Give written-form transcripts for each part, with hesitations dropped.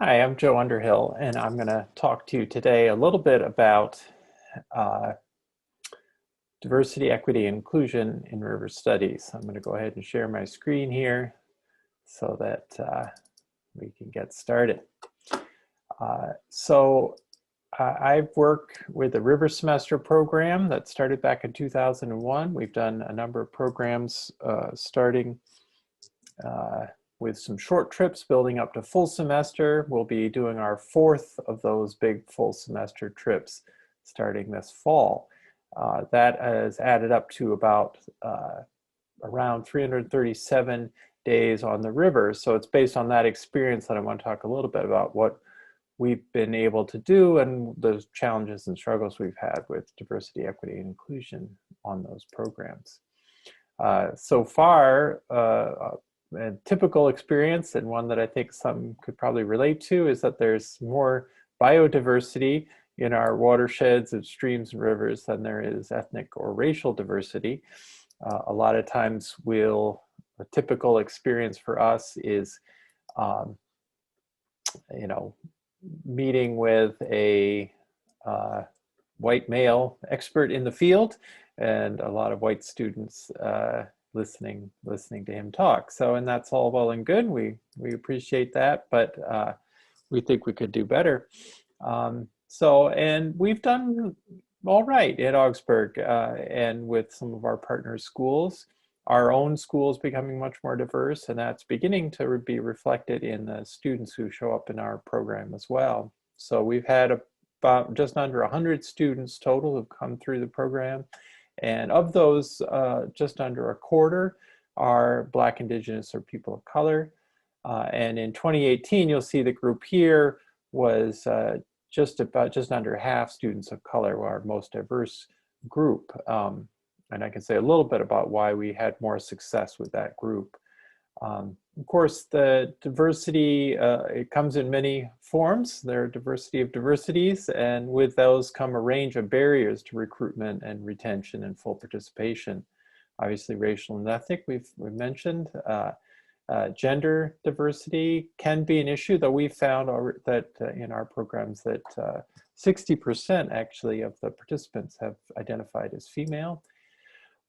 Hi, I'm Joe Underhill, and I'm going to talk to you today a little bit about uh, diversity, equity, and inclusion in river studies. I'm going to go ahead and share my screen here so that we can get started. I've worked with the River Semester program that started back in 2001. We've done a number of programs starting with some short trips building up to full semester. We'll be doing our fourth of those big full semester trips starting this fall. That has added up to about around 337 days on the river. So it's based on that experience that I want to talk a little bit about what we've been able to do and the challenges and struggles we've had with diversity, equity, and inclusion on those programs. So far, a typical experience, and one that I think some could probably relate to, is that there's more biodiversity in our watersheds and streams and rivers than there is ethnic or racial diversity. A lot of times a typical experience for us is, um, meeting with a white male expert in the field and a lot of white students listening to him talk. So, and that's all well and good. We appreciate that, but we think we could do better. And we've done all right at Augsburg and with some of our partner schools. Our own school is becoming much more diverse, and that's beginning to be reflected in the students who show up in our program as well. So we've had about just under 100 students total who've come through the program. And of those, just under a quarter are Black, Indigenous, or people of color. And in 2018, you'll see the group here was just under half students of color, our most diverse group. And I can say a little bit about why we had more success with that group. Of course, the diversity, it comes in many forms. There are diversity of diversities, and with those come a range of barriers to recruitment and retention and full participation. Obviously, racial and ethnic, we've mentioned. Gender diversity can be an issue, though we found that in our programs that 60% actually of the participants have identified as female.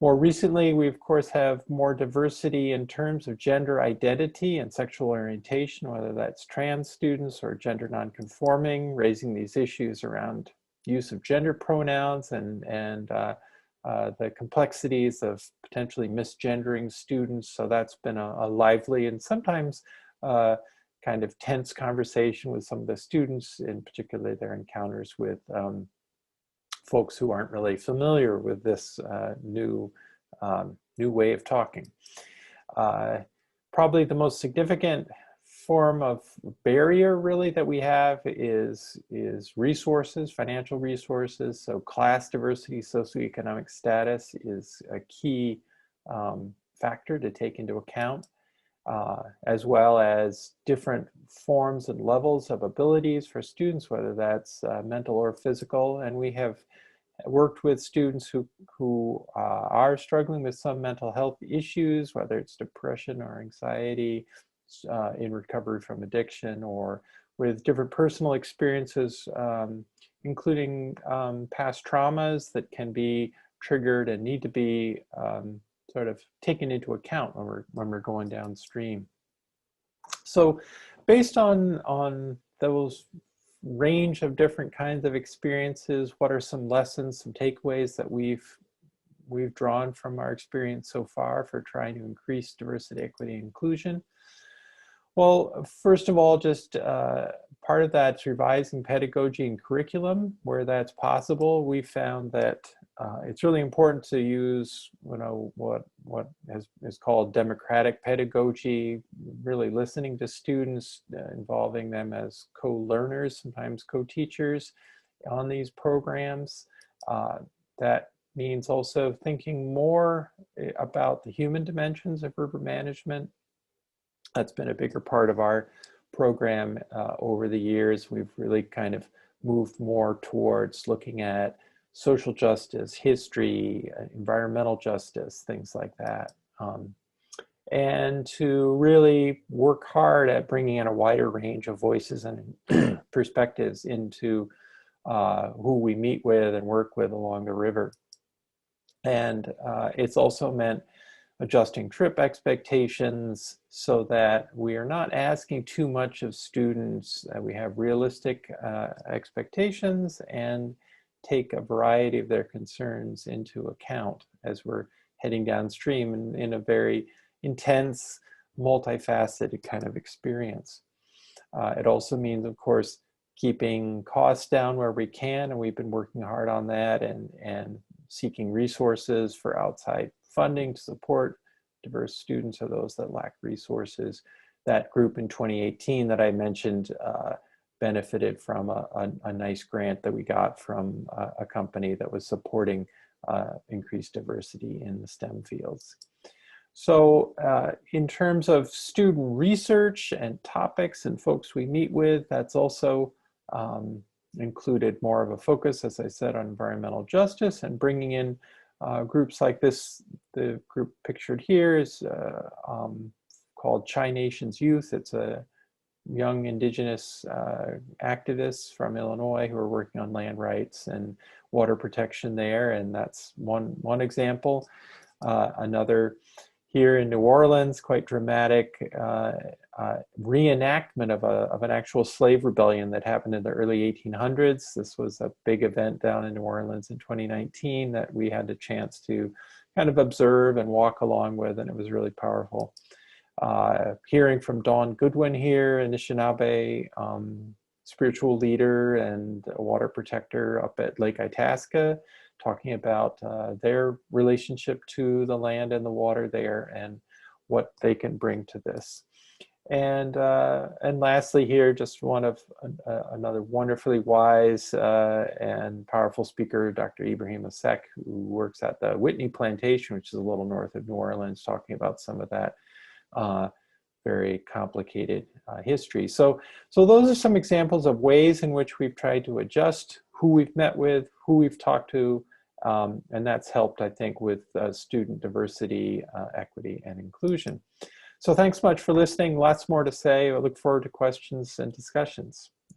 More recently, we of course have more diversity in terms of gender identity and sexual orientation, whether that's trans students or gender nonconforming, raising these issues around use of gender pronouns and the complexities of potentially misgendering students. So that's been a lively and sometimes kind of tense conversation with some of the students, in particular their encounters with folks who aren't really familiar with this new way of talking. Probably the most significant form of barrier really that we have is resources, financial resources. So class diversity, socioeconomic status is a key factor to take into account, as well as different forms and levels of abilities for students, whether that's mental or physical. And we have worked with students who are struggling with some mental health issues, whether it's depression or anxiety, in recovery from addiction, or with different personal experiences, including past traumas that can be triggered and need to be sort of taken into account when we're going downstream. So based on those range of different kinds of experiences, what are some lessons, some takeaways that we've drawn from our experience so far for trying to increase diversity, equity, and inclusion? Well, first of all, just part of that's revising pedagogy and curriculum where that's possible. We found that it's really important to use, what is called democratic pedagogy, really listening to students, involving them as co-learners, sometimes co-teachers on these programs. That means also thinking more about the human dimensions of river management. That's been a bigger part of our program over the years. We've really kind of moved more towards looking at social justice, history, environmental justice, things like that. and to really work hard at bringing in a wider range of voices and perspectives into who we meet with and work with along the river. And it's also meant adjusting trip expectations so that we are not asking too much of students. We have realistic expectations and take a variety of their concerns into account as we're heading downstream in a very intense, multifaceted kind of experience. It also means, of course, keeping costs down where we can, and we've been working hard on that, and seeking resources for outside funding to support diverse students or those that lack resources. That group in 2018 that I mentioned benefited from a nice grant that we got from a company that was supporting increased diversity in the STEM fields. So in terms of student research and topics and folks we meet with, that's also included more of a focus, as I said, on environmental justice and bringing in groups like this. The group pictured here is called Chi Nations Youth. It's a young indigenous activists from Illinois who are working on land rights and water protection there, and that's one example. Another here in New Orleans, quite dramatic reenactment of an actual slave rebellion that happened in the early 1800s. This was a big event down in New Orleans in 2019 that we had the chance to kind of observe and walk along with, and it was really powerful. Hearing from Dawn Goodwin here, Anishinaabe spiritual leader and a water protector up at Lake Itasca, talking about their relationship to the land and the water there and what they can bring to this. And lastly here, just one of another wonderfully wise and powerful speaker, Dr. Ibrahim Asek, who works at the Whitney Plantation, which is a little north of New Orleans, talking about some of that very complicated history. So those are some examples of ways in which we've tried to adjust who we've met with, who we've talked to, and that's helped, I think, with student diversity, equity, and inclusion. So thanks much for listening. Lots more to say. I look forward to questions and discussions.